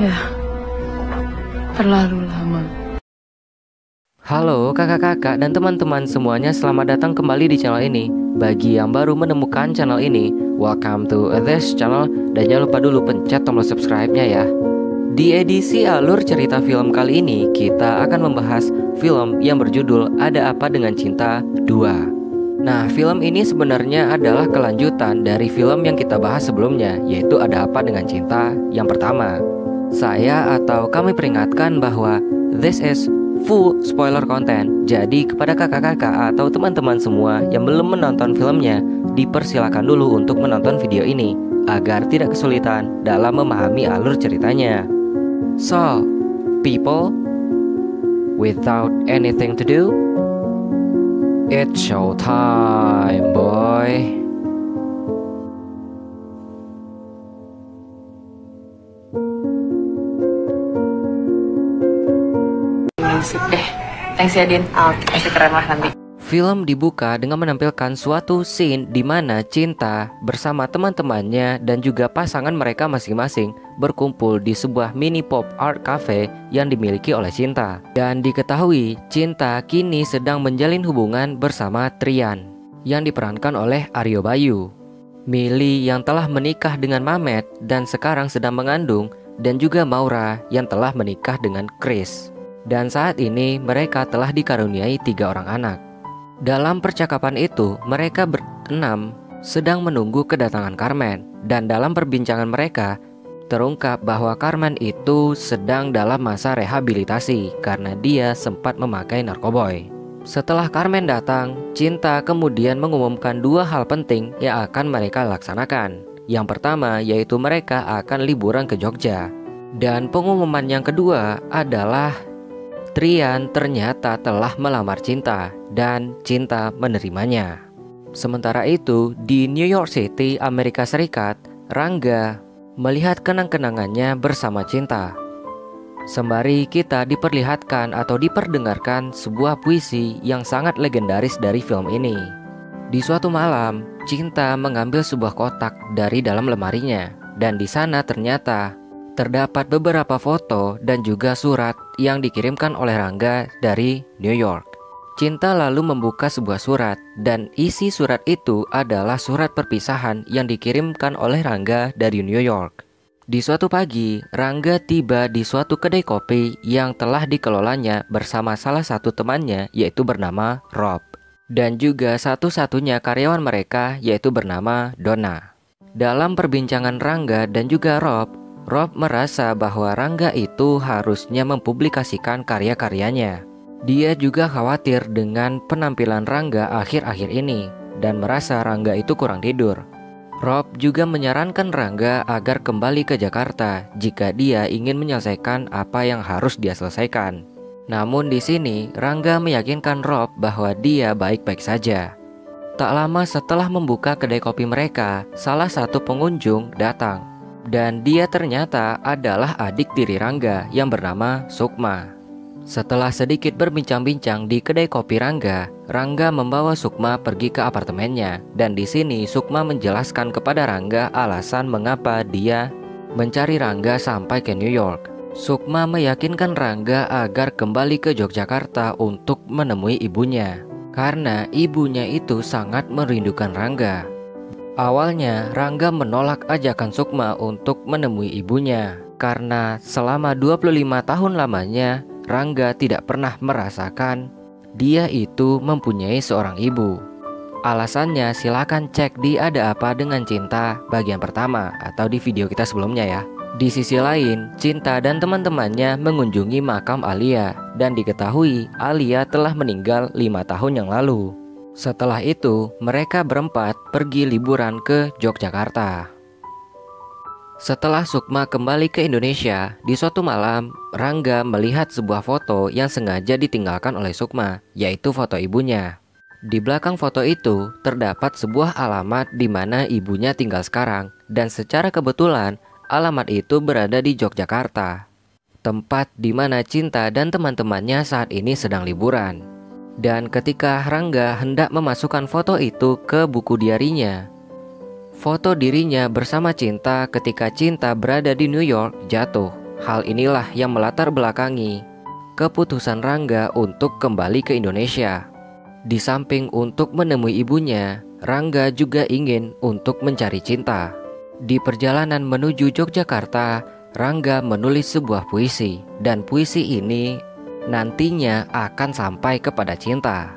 Ya, terlalu lama. Halo kakak-kakak dan teman-teman semuanya, selamat datang kembali di channel ini. Bagi yang baru menemukan channel ini, welcome to this channel. Dan jangan lupa dulu pencet tombol subscribe-nya ya. Di edisi alur cerita film kali ini, kita akan membahas film yang berjudul Ada Apa Dengan Cinta 2. Nah, film ini sebenarnya adalah kelanjutan dari film yang kita bahas sebelumnya, yaitu Ada Apa Dengan Cinta yang pertama. Saya atau kami peringatkan bahwa this is full spoiler content. Jadi kepada kakak-kakak atau teman-teman semua yang belum menonton filmnya, dipersilakan dulu untuk menonton video ini agar tidak kesulitan dalam memahami alur ceritanya. So, people, without anything to do, it's show time, boy. Sip deh. Thanks ya, Din. Pasti keren lah nanti. Film dibuka dengan menampilkan suatu scene di mana Cinta bersama teman-temannya dan juga pasangan mereka masing-masing berkumpul di sebuah mini pop art cafe yang dimiliki oleh Cinta. Dan diketahui Cinta kini sedang menjalin hubungan bersama Trian yang diperankan oleh Aryo Bayu, Mili yang telah menikah dengan Mamet dan sekarang sedang mengandung, dan juga Maura yang telah menikah dengan Chris. Dan saat ini mereka telah dikaruniai 3 orang anak. Dalam percakapan itu, mereka berenam sedang menunggu kedatangan Carmen. Dan dalam perbincangan mereka, terungkap bahwa Carmen itu sedang dalam masa rehabilitasi karena dia sempat memakai narkoboy. Setelah Carmen datang, Cinta kemudian mengumumkan 2 hal penting yang akan mereka laksanakan. Yang pertama yaitu mereka akan liburan ke Jogja. Dan pengumuman yang kedua adalah Trian ternyata telah melamar Cinta dan Cinta menerimanya. Sementara itu, di New York City, Amerika Serikat, Rangga melihat kenang-kenangannya bersama Cinta. Sembari kita diperlihatkan atau diperdengarkan sebuah puisi yang sangat legendaris dari film ini. Di suatu malam, Cinta mengambil sebuah kotak dari dalam lemarinya, dan di sana ternyata terdapat beberapa foto dan juga surat yang dikirimkan oleh Rangga dari New York. Cinta lalu membuka sebuah surat, dan isi surat itu adalah surat perpisahan yang dikirimkan oleh Rangga dari New York. Di suatu pagi, Rangga tiba di suatu kedai kopi yang telah dikelolanya bersama salah satu temannya, yaitu bernama Rob, dan juga satu-satunya karyawan mereka, yaitu bernama Donna. Dalam perbincangan Rangga dan juga Rob merasa bahwa Rangga itu harusnya mempublikasikan karya-karyanya. Dia juga khawatir dengan penampilan Rangga akhir-akhir ini dan merasa Rangga itu kurang tidur. Rob juga menyarankan Rangga agar kembali ke Jakarta jika dia ingin menyelesaikan apa yang harus dia selesaikan. Namun di sini Rangga meyakinkan Rob bahwa dia baik-baik saja. Tak lama setelah membuka kedai kopi mereka, salah satu pengunjung datang. Dan dia ternyata adalah adik tiri Rangga yang bernama Sukma. Setelah sedikit berbincang-bincang di kedai kopi Rangga membawa Sukma pergi ke apartemennya. Dan di sini Sukma menjelaskan kepada Rangga alasan mengapa dia mencari Rangga sampai ke New York. Sukma meyakinkan Rangga agar kembali ke Yogyakarta untuk menemui ibunya, karena ibunya itu sangat merindukan Rangga. Awalnya Rangga menolak ajakan Sukma untuk menemui ibunya karena selama 25 tahun lamanya Rangga tidak pernah merasakan dia itu mempunyai seorang ibu. Alasannya silakan cek di Ada Apa Dengan Cinta bagian pertama atau di video kita sebelumnya ya. Di sisi lain, Cinta dan teman-temannya mengunjungi makam Alia dan diketahui Alia telah meninggal 5 tahun yang lalu. Setelah itu, mereka berempat pergi liburan ke Yogyakarta. Setelah Sukma kembali ke Indonesia, di suatu malam, Rangga melihat sebuah foto yang sengaja ditinggalkan oleh Sukma, yaitu foto ibunya. Di belakang foto itu, terdapat sebuah alamat di mana ibunya tinggal sekarang, dan secara kebetulan, alamat itu berada di Yogyakarta, tempat di mana Cinta dan teman-temannya saat ini sedang liburan. Dan ketika Rangga hendak memasukkan foto itu ke buku diarinya, foto dirinya bersama Cinta ketika Cinta berada di New York jatuh, Hal inilah yang melatar belakangi keputusan Rangga untuk kembali ke Indonesia. Di samping untuk menemui ibunya, Rangga juga ingin untuk mencari cinta. Di perjalanan menuju Yogyakarta, Rangga menulis sebuah puisi, dan puisi ini nantinya akan sampai kepada cinta.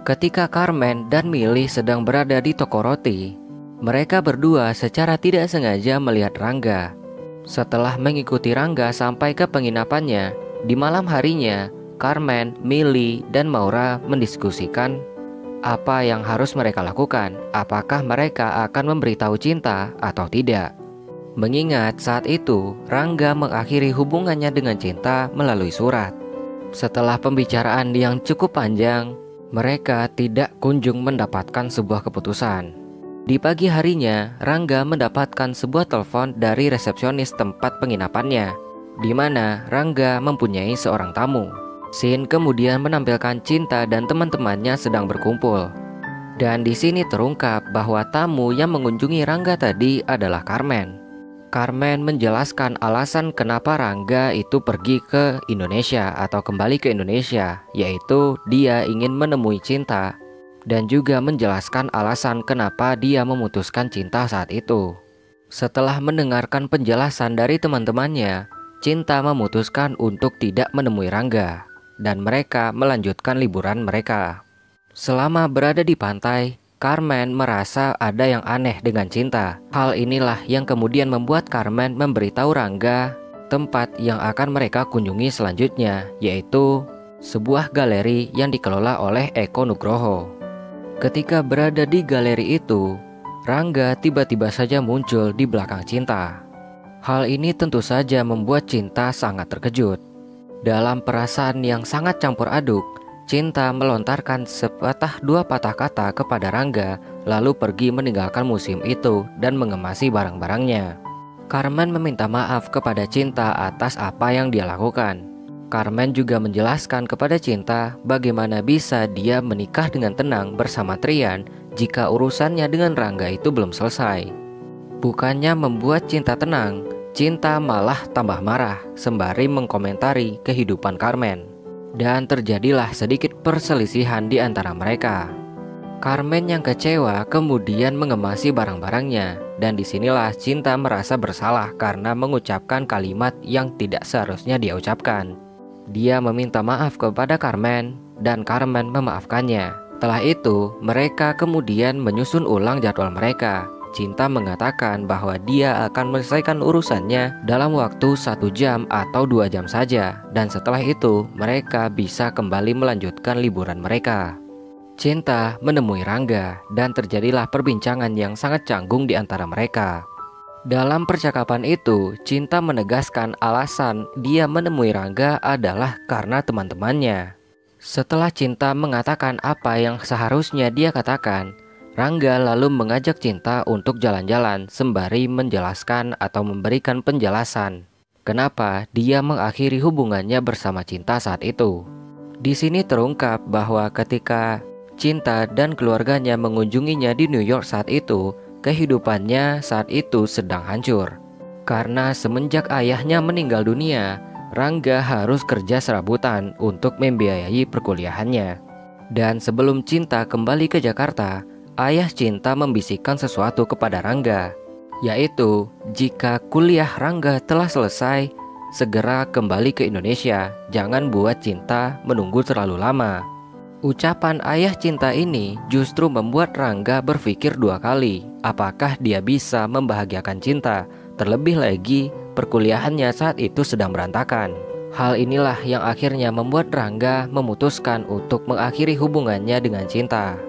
Ketika Carmen dan Milly sedang berada di toko roti, mereka berdua secara tidak sengaja melihat Rangga. Setelah mengikuti Rangga sampai ke penginapannya, di malam harinya, Carmen, Milly, dan Maura mendiskusikan apa yang harus mereka lakukan. Apakah mereka akan memberitahu cinta atau tidak? Mengingat saat itu Rangga mengakhiri hubungannya dengan cinta melalui surat. Setelah pembicaraan yang cukup panjang, mereka tidak kunjung mendapatkan sebuah keputusan. Di pagi harinya, Rangga mendapatkan sebuah telepon dari resepsionis tempat penginapannya, di mana Rangga mempunyai seorang tamu. Scene kemudian menampilkan Cinta dan teman-temannya sedang berkumpul. Dan di sini terungkap bahwa tamu yang mengunjungi Rangga tadi adalah Carmen. Carmen menjelaskan alasan kenapa Rangga itu pergi ke Indonesia atau kembali ke Indonesia, yaitu dia ingin menemui cinta. Dan juga menjelaskan alasan kenapa dia memutuskan cinta saat itu. Setelah mendengarkan penjelasan dari teman-temannya, Cinta memutuskan untuk tidak menemui Rangga, dan mereka melanjutkan liburan mereka. Selama berada di pantai, Carmen merasa ada yang aneh dengan Cinta. Hal inilah yang kemudian membuat Carmen memberitahu Rangga tempat yang akan mereka kunjungi selanjutnya, yaitu sebuah galeri yang dikelola oleh Eko Nugroho. Ketika berada di galeri itu, Rangga tiba-tiba saja muncul di belakang Cinta. Hal ini tentu saja membuat Cinta sangat terkejut. Dalam perasaan yang sangat campur aduk, Cinta melontarkan sepatah dua patah kata kepada Rangga, lalu pergi meninggalkan museum itu dan mengemasi barang-barangnya. Carmen meminta maaf kepada Cinta atas apa yang dia lakukan. Carmen juga menjelaskan kepada Cinta bagaimana bisa dia menikah dengan tenang bersama Trian jika urusannya dengan Rangga itu belum selesai. Bukannya membuat Cinta tenang, Cinta malah tambah marah sembari mengkomentari kehidupan Carmen. Dan terjadilah sedikit perselisihan di antara mereka. Carmen yang kecewa kemudian mengemasi barang-barangnya, dan disinilah Cinta merasa bersalah karena mengucapkan kalimat yang tidak seharusnya dia ucapkan. Dia meminta maaf kepada Carmen, dan Carmen memaafkannya. Setelah itu, mereka kemudian menyusun ulang jadwal mereka. Cinta mengatakan bahwa dia akan menyelesaikan urusannya dalam waktu 1 jam atau 2 jam saja, dan setelah itu mereka bisa kembali melanjutkan liburan mereka. Cinta menemui Rangga, dan terjadilah perbincangan yang sangat canggung di antara mereka. Dalam percakapan itu, Cinta menegaskan alasan dia menemui Rangga adalah karena teman-temannya. Setelah Cinta mengatakan apa yang seharusnya dia katakan, Rangga lalu mengajak Cinta untuk jalan-jalan sembari menjelaskan atau memberikan penjelasan kenapa dia mengakhiri hubungannya bersama Cinta saat itu. Di sini terungkap bahwa ketika Cinta dan keluarganya mengunjunginya di New York saat itu, kehidupannya saat itu sedang hancur. Karena semenjak ayahnya meninggal dunia, Rangga harus kerja serabutan untuk membiayai perkuliahannya. Dan sebelum Cinta kembali ke Jakarta, ayah Cinta membisikkan sesuatu kepada Rangga, yaitu jika kuliah Rangga telah selesai, segera kembali ke Indonesia, jangan buat Cinta menunggu terlalu lama. Ucapan ayah Cinta ini justru membuat Rangga berpikir 2 kali apakah dia bisa membahagiakan Cinta, terlebih lagi perkuliahannya saat itu sedang berantakan. Hal inilah yang akhirnya membuat Rangga memutuskan untuk mengakhiri hubungannya dengan Cinta.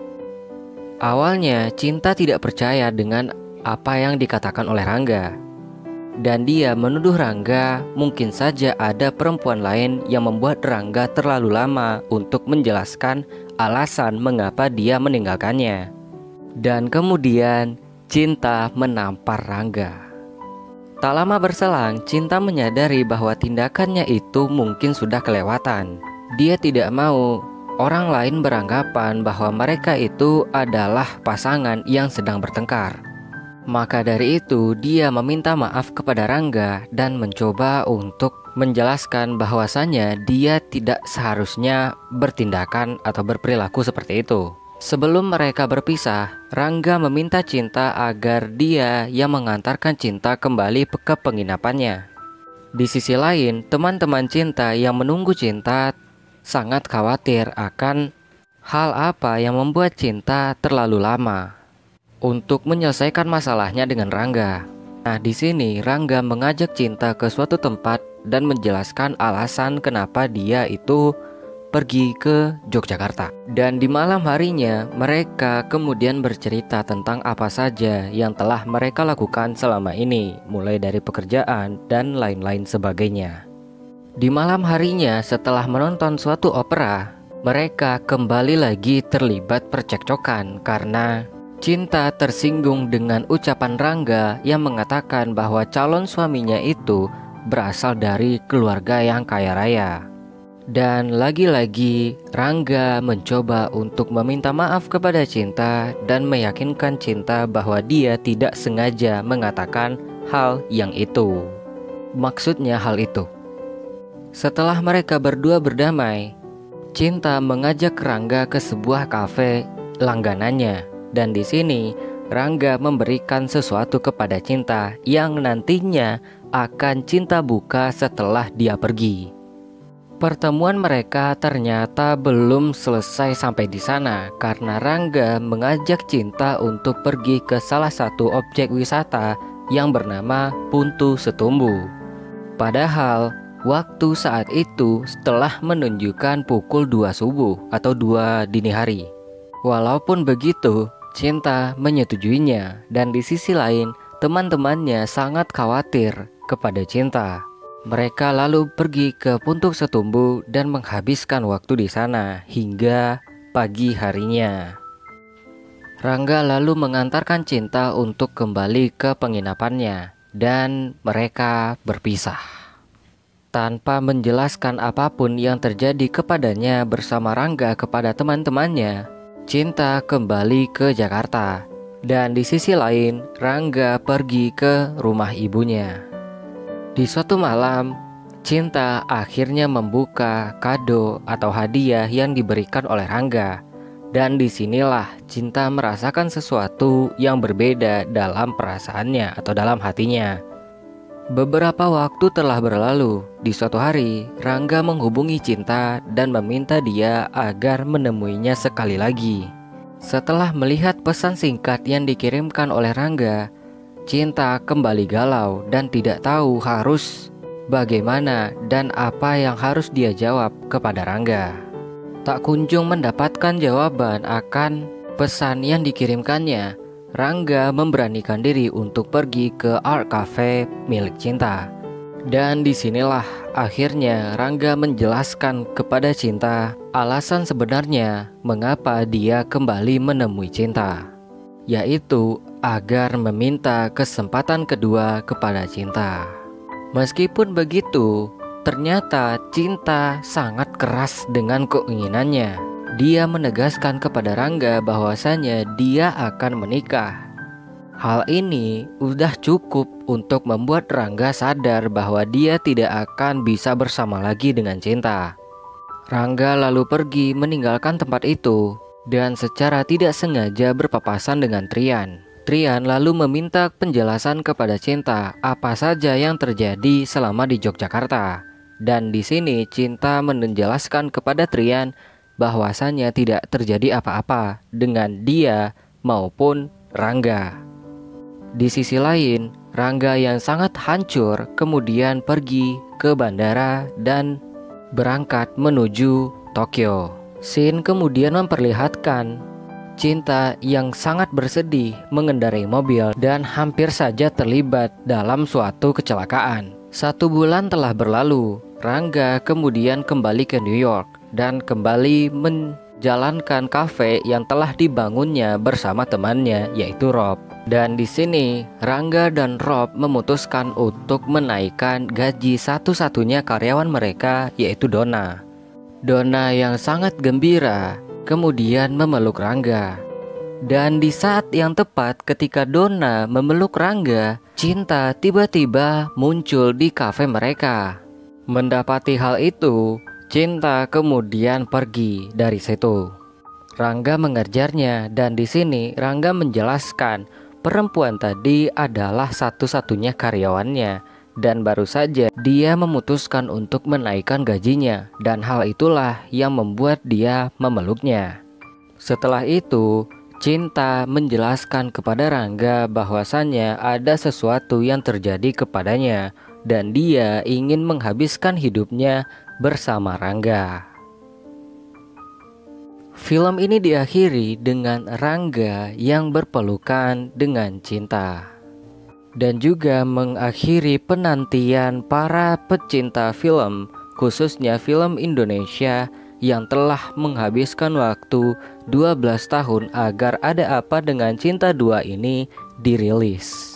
Awalnya Cinta tidak percaya dengan apa yang dikatakan oleh Rangga, dan dia menuduh Rangga mungkin saja ada perempuan lain yang membuat Rangga terlalu lama untuk menjelaskan alasan mengapa dia meninggalkannya. Dan kemudian Cinta menampar Rangga. Tak lama berselang, Cinta menyadari bahwa tindakannya itu mungkin sudah kelewatan. Dia tidak mau orang lain beranggapan bahwa mereka itu adalah pasangan yang sedang bertengkar. Maka dari itu dia meminta maaf kepada Rangga dan mencoba untuk menjelaskan bahwasannya dia tidak seharusnya bertindakan atau berperilaku seperti itu. Sebelum mereka berpisah, Rangga meminta Cinta agar dia yang mengantarkan Cinta kembali ke penginapannya. Di sisi lain, teman-teman Cinta yang menunggu Cinta sangat khawatir akan hal apa yang membuat Cinta terlalu lama untuk menyelesaikan masalahnya dengan Rangga. Nah, di sini Rangga mengajak Cinta ke suatu tempat dan menjelaskan alasan kenapa dia itu pergi ke Yogyakarta. Dan di malam harinya mereka kemudian bercerita tentang apa saja yang telah mereka lakukan selama ini, mulai dari pekerjaan dan lain-lain sebagainya. Di malam harinya setelah menonton suatu opera, mereka kembali lagi terlibat percekcokan karena Cinta tersinggung dengan ucapan Rangga yang mengatakan bahwa calon suaminya itu berasal dari keluarga yang kaya raya. Dan lagi-lagi Rangga mencoba untuk meminta maaf kepada Cinta dan meyakinkan Cinta bahwa dia tidak sengaja mengatakan hal yang itu. Maksudnya hal itu. Setelah mereka berdua berdamai, Cinta mengajak Rangga ke sebuah kafe langganannya. Dan di sini Rangga memberikan sesuatu kepada Cinta yang nantinya akan Cinta buka setelah dia pergi. Pertemuan mereka ternyata belum selesai sampai di sana karena Rangga mengajak Cinta untuk pergi ke salah satu objek wisata yang bernama Puntu Setumbu. Padahal waktu saat itu telah menunjukkan pukul 2 subuh atau 2 dini hari. Walaupun begitu, Cinta menyetujuinya, dan di sisi lain teman-temannya sangat khawatir kepada Cinta. Mereka lalu pergi ke Puntu Setumbu dan menghabiskan waktu di sana hingga pagi harinya. Rangga lalu mengantarkan Cinta untuk kembali ke penginapannya dan mereka berpisah. Tanpa menjelaskan apapun yang terjadi kepadanya bersama Rangga kepada teman-temannya, Cinta kembali ke Jakarta, dan di sisi lain Rangga pergi ke rumah ibunya. Di suatu malam, Cinta akhirnya membuka kado atau hadiah yang diberikan oleh Rangga, dan disinilah Cinta merasakan sesuatu yang berbeda dalam perasaannya atau dalam hatinya. Beberapa waktu telah berlalu. Di suatu hari, Rangga menghubungi Cinta dan meminta dia agar menemuinya sekali lagi. Setelah melihat pesan singkat yang dikirimkan oleh Rangga, Cinta kembali galau dan tidak tahu harus bagaimana dan apa yang harus dia jawab kepada Rangga. Tak kunjung mendapatkan jawaban akan pesan yang dikirimkannya. Rangga memberanikan diri untuk pergi ke art cafe milik Cinta. Dan disinilah akhirnya Rangga menjelaskan kepada Cinta alasan sebenarnya mengapa dia kembali menemui Cinta, yaitu agar meminta kesempatan kedua kepada Cinta. Meskipun begitu, ternyata Cinta sangat keras dengan keinginannya. Dia menegaskan kepada Rangga bahwasanya dia akan menikah. Hal ini udah cukup untuk membuat Rangga sadar bahwa dia tidak akan bisa bersama lagi dengan Cinta. Rangga lalu pergi meninggalkan tempat itu dan secara tidak sengaja berpapasan dengan Trian. Trian lalu meminta penjelasan kepada Cinta apa saja yang terjadi selama di Yogyakarta. Dan di sini Cinta menjelaskan kepada Trian bahwasannya tidak terjadi apa-apa dengan dia maupun Rangga. Di sisi lain, Rangga yang sangat hancur kemudian pergi ke bandara dan berangkat menuju Tokyo. Scene kemudian memperlihatkan Cinta yang sangat bersedih mengendarai mobil dan hampir saja terlibat dalam suatu kecelakaan. 1 bulan telah berlalu, Rangga kemudian kembali ke New York dan kembali menjalankan kafe yang telah dibangunnya bersama temannya yaitu Rob. Dan di sini Rangga dan Rob memutuskan untuk menaikkan gaji satu-satunya karyawan mereka yaitu Donna. Donna yang sangat gembira kemudian memeluk Rangga. Dan di saat yang tepat ketika Donna memeluk Rangga, Cinta tiba-tiba muncul di kafe mereka. Mendapati hal itu, Cinta kemudian pergi dari situ. Rangga mengejarnya dan di sini Rangga menjelaskan perempuan tadi adalah satu-satunya karyawannya dan baru saja dia memutuskan untuk menaikkan gajinya dan hal itulah yang membuat dia memeluknya. Setelah itu, Cinta menjelaskan kepada Rangga bahwasannya ada sesuatu yang terjadi kepadanya dan dia ingin menghabiskan hidupnya bersama Rangga. Film ini diakhiri dengan Rangga yang berpelukan dengan Cinta dan juga mengakhiri penantian para pecinta film, khususnya film Indonesia yang telah menghabiskan waktu 12 tahun agar Ada Apa Dengan Cinta 2 ini dirilis.